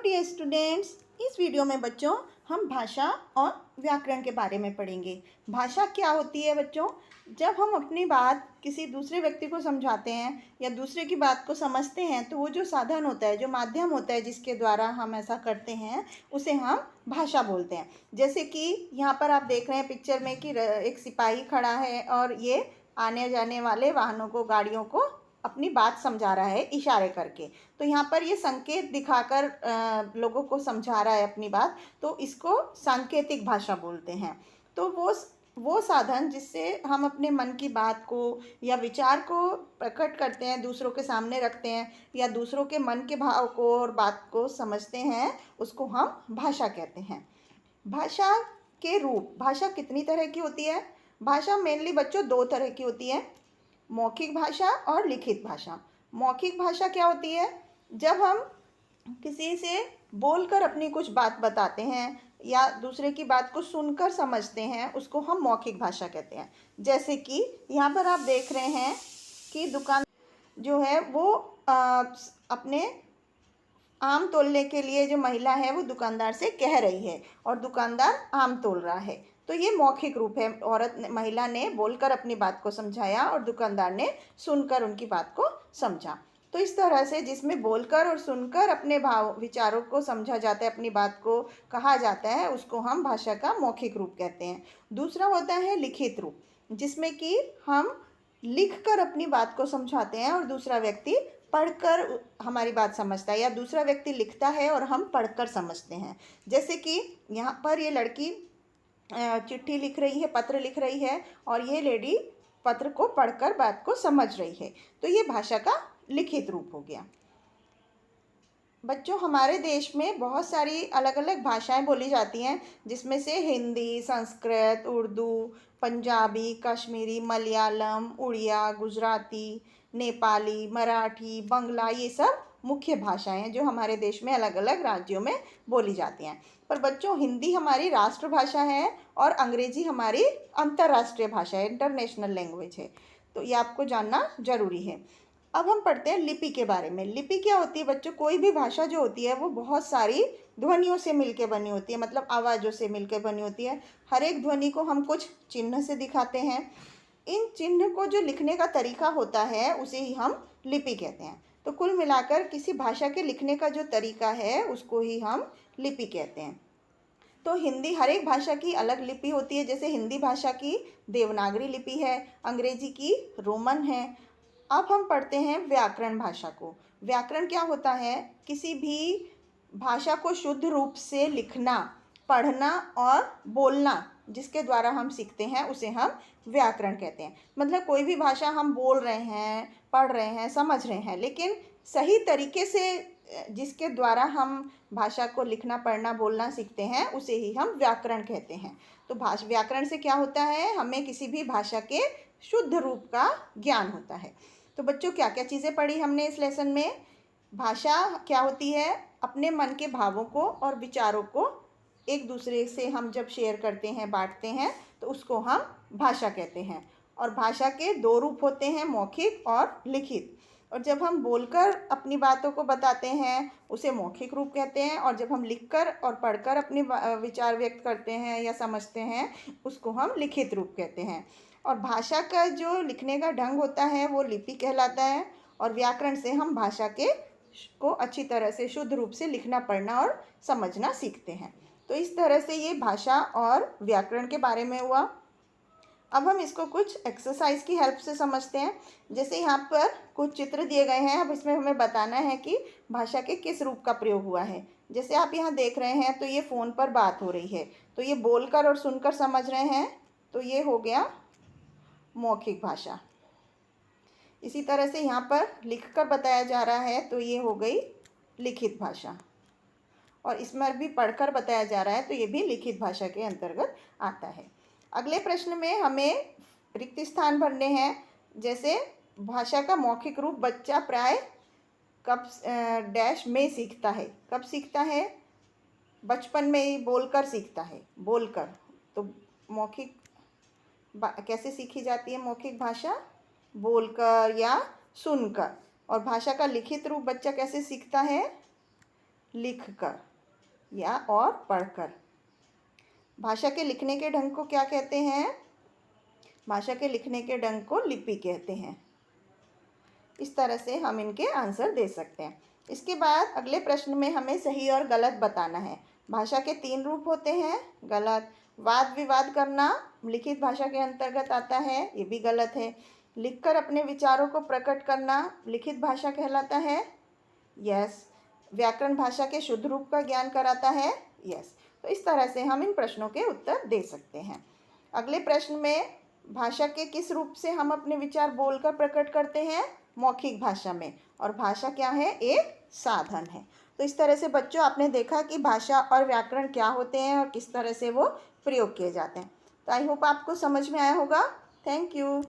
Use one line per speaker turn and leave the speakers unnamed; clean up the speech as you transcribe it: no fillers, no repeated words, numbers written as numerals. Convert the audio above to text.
Dear students, इस video में बच्चों हम भाषा और व्याकरण के बारे में पढ़ेंगे। भाषा क्या होती है बच्चों? जब हम अपनी बात किसी दूसरे व्यक्ति को समझाते हैं या दूसरे की बात को समझते हैं तो वो जो साधन होता है, जो माध्यम होता है जिसके द्वारा हम ऐसा करते हैं, उसे हम भाषा बोलते हैं। जैसे कि यहाँ पर आप देख रहे हैं पिक्चर में कि एक सिपाही खड़ा है और ये आने जाने वाले वाहनों को, गाड़ियों को अपनी बात समझा रहा है इशारे करके। तो यहाँ पर ये संकेत दिखाकर लोगों को समझा रहा है अपनी बात, तो इसको सांकेतिक भाषा बोलते हैं। तो वो साधन जिससे हम अपने मन की बात को या विचार को प्रकट करते हैं, दूसरों के सामने रखते हैं या दूसरों के मन के भाव को और बात को समझते हैं, उसको हम भाषा कहते हैं। भाषा के रूप, भाषा कितनी तरह की होती है? भाषा मेनली बच्चों दो तरह की होती है, मौखिक भाषा और लिखित भाषा। मौखिक भाषा क्या होती है? जब हम किसी से बोलकर अपनी कुछ बात बताते हैं या दूसरे की बात को सुनकर समझते हैं, उसको हम मौखिक भाषा कहते हैं। जैसे कि यहाँ पर आप देख रहे हैं कि दुकान जो है वो अपने आम तोलने के लिए जो महिला है वो दुकानदार से कह रही है और दुकानदार आम तोल रहा है। तो ये मौखिक रूप है, महिला ने बोलकर अपनी बात को समझाया और दुकानदार ने सुनकर उनकी बात को समझा। तो इस तरह से जिसमें बोलकर और सुनकर अपने भाव विचारों को समझा जाता है, अपनी बात को कहा जाता है, उसको हम भाषा का मौखिक रूप कहते हैं। दूसरा होता है लिखित रूप, जिसमें कि हम लिखकर अपनी बात को समझाते हैं और दूसरा व्यक्ति पढ़कर हमारी बात समझता है, या दूसरा व्यक्ति लिखता है और हम पढ़कर समझते हैं। जैसे कि यहाँ पर ये लड़की चिट्ठी लिख रही है, पत्र लिख रही है और ये लेडी पत्र को पढ़कर बात को समझ रही है। तो ये भाषा का लिखित रूप हो गया। बच्चों, हमारे देश में बहुत सारी अलग अलग भाषाएं बोली जाती हैं, जिसमें से हिंदी, संस्कृत, उर्दू, पंजाबी, कश्मीरी, मलयालम, उड़िया, गुजराती, नेपाली, मराठी, बंगला, ये सब मुख्य भाषाएं हैं जो हमारे देश में अलग अलग राज्यों में बोली जाती हैं। पर बच्चों, हिंदी हमारी राष्ट्रभाषा है और अंग्रेजी हमारी अंतर्राष्ट्रीय भाषा है, इंटरनेशनल लैंग्वेज है। तो ये आपको जानना जरूरी है। अब हम पढ़ते हैं लिपि के बारे में। लिपि क्या होती है बच्चों? कोई भी भाषा जो होती है वो बहुत सारी ध्वनियों से मिलकर बनी होती है, मतलब आवाज़ों से मिलकर बनी होती है। हर एक ध्वनि को हम कुछ चिन्ह से दिखाते हैं। इन चिन्ह को जो लिखने का तरीका होता है उसे ही हम लिपि कहते हैं। तो कुल मिलाकर किसी भाषा के लिखने का जो तरीका है उसको ही हम लिपि कहते हैं। तो हिंदी, हर एक भाषा की अलग लिपि होती है। जैसे हिंदी भाषा की देवनागरी लिपि है, अंग्रेजी की रोमन है। अब हम पढ़ते हैं व्याकरण भाषा को। व्याकरण क्या होता है? किसी भी भाषा को शुद्ध रूप से लिखना, पढ़ना और बोलना, जिसके द्वारा हम सीखते हैं, उसे हम व्याकरण कहते हैं। मतलब कोई भी भाषा हम बोल रहे हैं, पढ़ रहे हैं, समझ रहे हैं, लेकिन सही तरीके से जिसके द्वारा हम भाषा को लिखना, पढ़ना, बोलना सीखते हैं, उसे ही हम व्याकरण कहते हैं। तो व्याकरण से क्या होता है? हमें किसी भी भाषा के शुद्ध रूप का ज्ञान होता है। तो बच्चों, क्या क्या चीज़ें पढ़ी हमने इस लेसन में? भाषा क्या होती है? अपने मन के भावों को और विचारों को एक दूसरे से हम जब शेयर करते हैं, बांटते हैं, तो उसको हम भाषा कहते हैं। और भाषा के दो रूप होते हैं, मौखिक और लिखित। और जब हम बोलकर अपनी बातों को बताते हैं उसे मौखिक रूप कहते हैं, और जब हम लिखकर और पढ़कर अपने विचार व्यक्त करते हैं या समझते हैं, उसको हम लिखित रूप कहते हैं। और भाषा का जो लिखने का ढंग होता है वो लिपि कहलाता है। और व्याकरण से हम भाषा के को अच्छी तरह से शुद्ध रूप से लिखना, पढ़ना और समझना सीखते हैं। तो इस तरह से ये भाषा और व्याकरण के बारे में हुआ। अब हम इसको कुछ एक्सरसाइज की हेल्प से समझते हैं। जैसे यहाँ पर कुछ चित्र दिए गए हैं, अब इसमें हमें बताना है कि भाषा के किस रूप का प्रयोग हुआ है। जैसे आप यहाँ देख रहे हैं तो ये फ़ोन पर बात हो रही है, तो ये बोलकर और सुनकर समझ रहे हैं, तो ये हो गया मौखिक भाषा। इसी तरह से यहाँ पर लिखकर बताया जा रहा है, तो ये हो गई लिखित भाषा। और इसमें भी पढ़कर बताया जा रहा है, तो ये भी लिखित भाषा के अंतर्गत आता है। अगले प्रश्न में हमें रिक्त स्थान भरने हैं। जैसे भाषा का मौखिक रूप बच्चा प्राय कब डैश में सीखता है? कब सीखता है? बचपन में ही बोलकर सीखता है, बोलकर। तो मौखिक कैसे सीखी जाती है मौखिक भाषा? बोलकर या सुनकर। और भाषा का लिखित रूप बच्चा कैसे सीखता है? लिखकर या और पढ़कर। भाषा के लिखने के ढंग को क्या कहते हैं? भाषा के लिखने के ढंग को लिपि कहते हैं। इस तरह से हम इनके आंसर दे सकते हैं। इसके बाद अगले प्रश्न में हमें सही और गलत बताना है। भाषा के 3 रूप होते हैं। गलत। वाद विवाद करना लिखित भाषा के अंतर्गत आता है, ये भी गलत है। लिखकर अपने विचारों को प्रकट करना लिखित भाषा कहलाता है। यस। व्याकरण भाषा के शुद्ध रूप का ज्ञान कराता है। यस। तो इस तरह से हम इन प्रश्नों के उत्तर दे सकते हैं। अगले प्रश्न में भाषा के किस रूप से हम अपने विचार बोलकर प्रकट करते हैं? मौखिक भाषा में। और भाषा क्या है? एक साधन है। तो इस तरह से बच्चों आपने देखा कि भाषा और व्याकरण क्या होते हैं और किस तरह से वो प्रयोग किए जाते हैं। तो आई होप आपको समझ में आया होगा। Thank you.